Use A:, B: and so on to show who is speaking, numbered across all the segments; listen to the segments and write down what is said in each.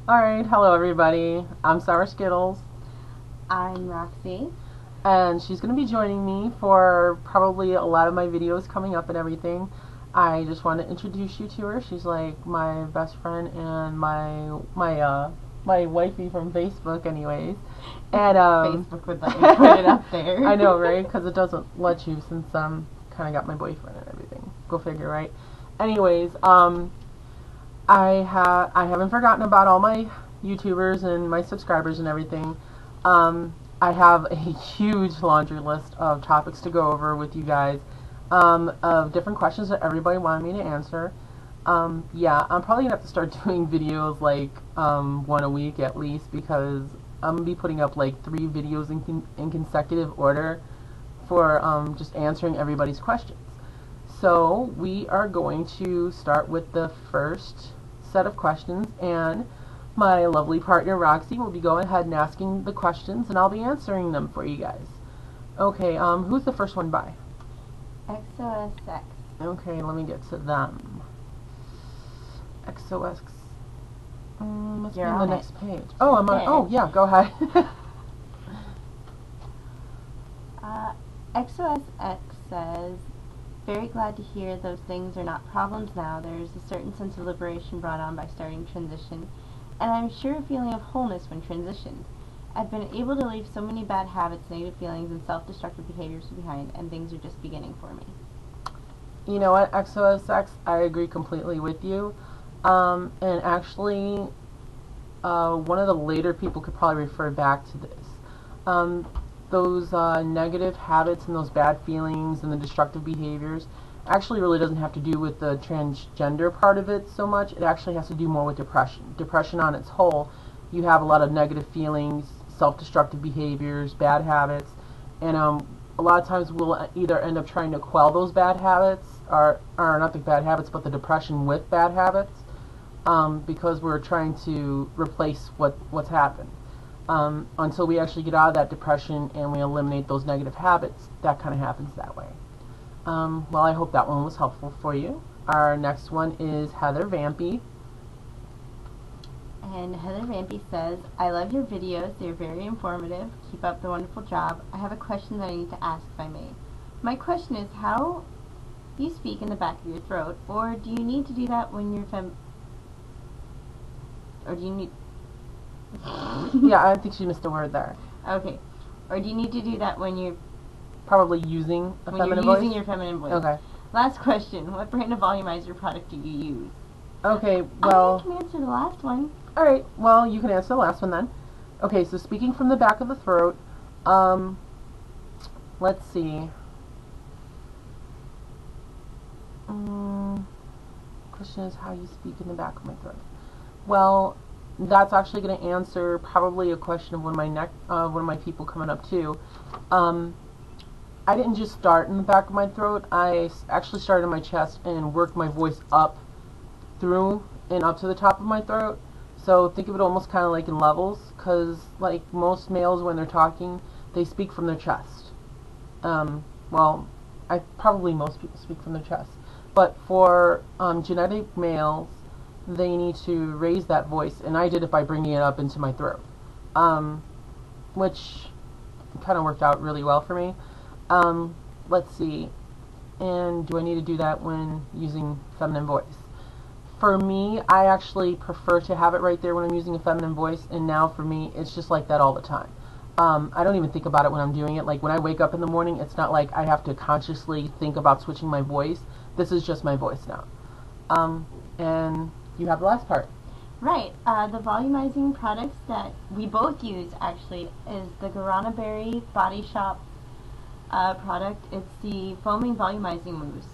A: Alright, hello everybody. I'm Sour Skittles,
B: I'm Roxy.
A: and she's going to be joining me for probably a lot of my videos coming up and everything. I just want to introduce you to her. She's like my best friend and my wifey from Facebook anyways. And
B: Facebook would let me put it up there.
A: I know, right? Because it doesn't let you since kind of got my boyfriend and everything. Go figure, right? Anyways, I haven't forgotten about all my YouTubers and my subscribers and everything. I have a huge laundry list of topics to go over with you guys, of different questions that everybody wanted me to answer. Yeah, I'm probably gonna have to start doing videos like one a week at least, because I'm gonna be putting up like 3 videos in consecutive order for just answering everybody's questions. So we are going to start with the first set of questions, and my lovely partner Roxy will be going ahead and asking the questions, and I'll be answering them for you guys. Okay, who's the first one by?
B: XOSX.
A: Okay, let me get to them. XOX. Must
B: You're
A: be on
B: on
A: the
B: it.
A: next page. Oh, I'm on.
B: Okay.
A: Oh, yeah, go ahead.
B: XOSX says, very glad to hear those things are not problems now. There is a certain sense of liberation brought on by starting transition, and I'm sure a feeling of wholeness when transitioned. I've been able to leave so many bad habits, negative feelings, and self-destructive behaviors behind, and things are just beginning for me.
A: You know what, XOSX, I agree completely with you. And actually, one of the later people could probably refer back to this. Those negative habits and those bad feelings and the destructive behaviors actually really doesn't have to do with the transgender part of it so much. It actually has to do more with depression. Depression on its whole, you have a lot of negative feelings, self-destructive behaviors, bad habits, and a lot of times we'll either end up trying to quell those bad habits, or not the bad habits, but the depression with bad habits, because we're trying to replace what's happened. Until we actually get out of that depression and we eliminate those negative habits, that kind of happens that way. Well, I hope that one was helpful for you. Our next one is Heather Vampy.
B: And Heather Vampy says, I love your videos. They're very informative. Keep up the wonderful job. I have a question that I need to ask if I may. My question is, how do you speak in the back of your throat, or do you need to do that when you're or do you need...
A: Yeah, I think she missed a word there.
B: Okay. Or do you need to do that when you're
A: Probably using a feminine voice?
B: using your feminine voice?
A: Okay.
B: Last question. What brand of volumizer product do you use?
A: Okay,
B: I
A: well...
B: can answer the last one.
A: Alright, well, you can answer the last one then. Okay, so speaking from the back of the throat, let's see. Question is how you speak in the back of my throat. Well, that's actually going to answer probably a question of one of my people coming up too. I didn't just start in the back of my throat. I actually started in my chest and worked my voice up through and up to the top of my throat. So think of it almost kind of like in levels, because like most males when they're talking, they speak from their chest. Well, probably most people speak from their chest. But for genetic males, they need to raise that voice, and I did it by bringing it up into my throat, which kind of worked out really well for me. Let's see, and do I need to do that when using feminine voice? For me, I actually prefer to have it right there when I'm using a feminine voice, and now for me, it's just like that all the time. I don't even think about it when I'm doing it. Like when I wake up in the morning, it's not like I have to consciously think about switching my voice. This is just my voice now. And you have the last part.
B: Right. The volumizing products that we both use actually is the Guarana Berry Body Shop product. It's the foaming volumizing mousse.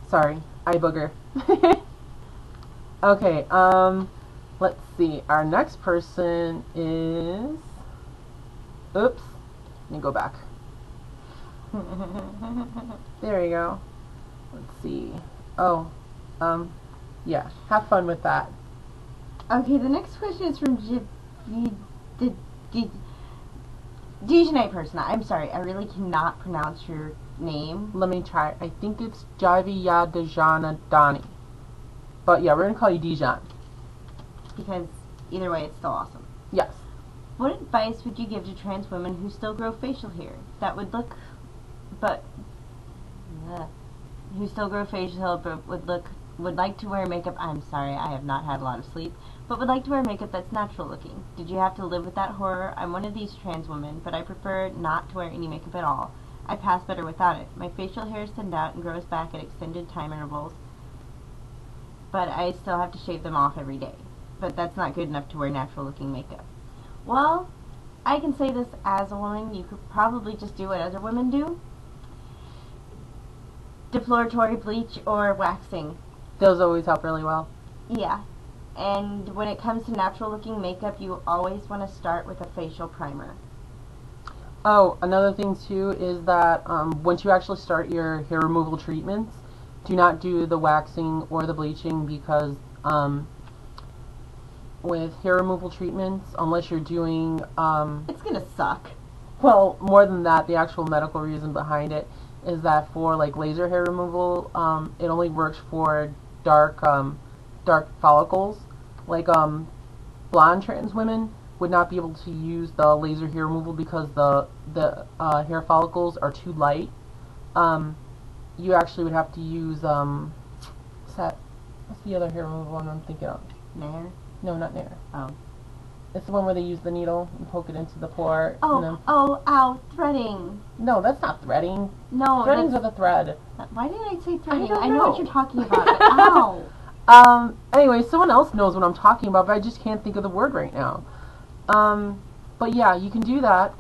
A: Sorry, eye booger. Okay, let's see. Our next person is... Oops. Let me go back. There we go. Let's see. Oh, yeah. Have fun with that.
B: Okay, the next question is from Dejanite person. I'm sorry, I really cannot pronounce your name.
A: Let me try. I think it's Javi Yadajana Dani. But yeah, we're going to call you Dijon.
B: because either way, it's still awesome.
A: Yes.
B: What advice would you give to trans women who still grow facial hair that would look, but who still grow facial hair but would like to wear makeup? I'm sorry, I have not had a lot of sleep, but would like to wear makeup that's natural looking. Did you have to live with that horror? I'm one of these trans women, but I prefer not to wear any makeup at all. I pass better without it. My facial hair is thinned out and grows back at extended time intervals, but I still have to shave them off every day. But that's not good enough to wear natural looking makeup. Well, I can say this as a woman, you could probably just do what other women do. Defloratory bleach or waxing.
A: Those always help really well.
B: Yeah. And when it comes to natural looking makeup, you always want to start with a facial primer.
A: Oh, another thing too is that once you actually start your hair removal treatments, do not do the waxing or the bleaching, because with hair removal treatments, unless you're doing
B: it's gonna suck.
A: well, more than that, the actual medical reason behind it is that for like laser hair removal, it only works for dark follicles. Like blonde trans women would not be able to use the laser hair removal because the hair follicles are too light. You actually would have to use what's the other hair removal one I'm thinking of?
B: Nair?
A: No, not Nair.
B: Oh.
A: It's the one where they use the needle and poke it into the pore.
B: Ow, threading.
A: No, that's not threading.
B: No,
A: Threading's with a thread.
B: Why did I say threading?
A: I don't
B: know
A: know.
B: what you're talking about. Ow.
A: Anyway, someone else knows what I'm talking about, but I just can't think of the word right now. But yeah, you can do that.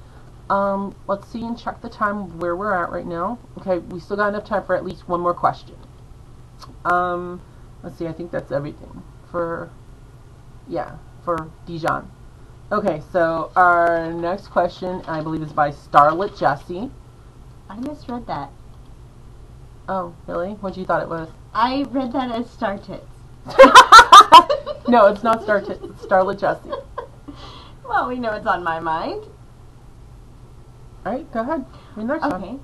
A: Let's see and check the time where we're at right now. Okay, we still got enough time for at least one more question. Let's see, I think that's everything for Dijon. Okay, so our next question, I believe, is by Starlet Jessie.
B: I misread that.
A: Oh, really? What you thought it was?
B: I read that as Star Tits.
A: No, it's not Star Tits. It's Starlet Jessie.
B: Well, we know it's on my mind.
A: Alright, go ahead. Read the next one.
B: Okay.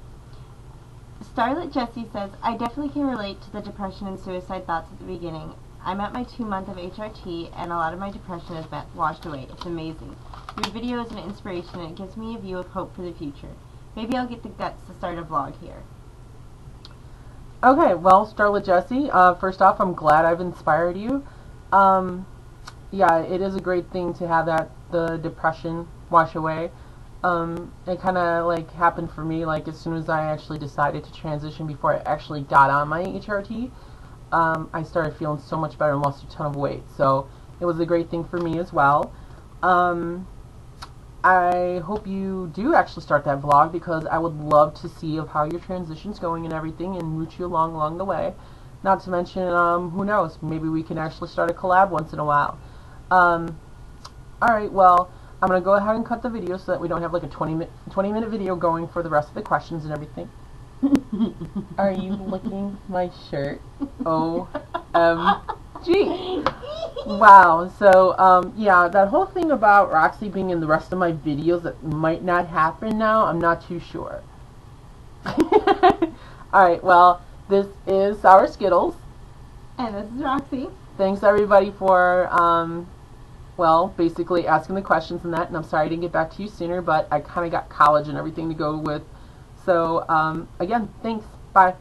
B: Starlet Jessie says, I definitely can relate to the depression and suicide thoughts at the beginning. I'm at my 2 month of HRT, and a lot of my depression has been washed away. It's amazing. Your video is an inspiration, and it gives me a view of hope for the future. Maybe I'll get the guts to start a vlog here.
A: Okay, well, Starlet Jessie, first off, I'm glad I've inspired you. Yeah, it is a great thing to have the depression wash away. It kind of like happened for me, like as soon as I actually decided to transition, before I actually got on my HRT, I started feeling so much better and lost a ton of weight. So it was a great thing for me as well. I hope you do actually start that vlog, because I would love to see of how your transition's going and everything, and root you along the way. Not to mention, who knows, maybe we can actually start a collab once in a while. Alright, well, I'm going to go ahead and cut the video so that we don't have like a 20-minute video going for the rest of the questions and everything. Are you licking my shirt? OMG. Wow, so, yeah, that whole thing about Roxy being in the rest of my videos, that might not happen now, I'm not too sure. Alright, well, this is Sour Skittles.
B: And this is Roxy.
A: Thanks, everybody, for, well, basically asking the questions and that, and I'm sorry I didn't get back to you sooner, but I kind of got college and everything to go with. So, again, thanks. Bye.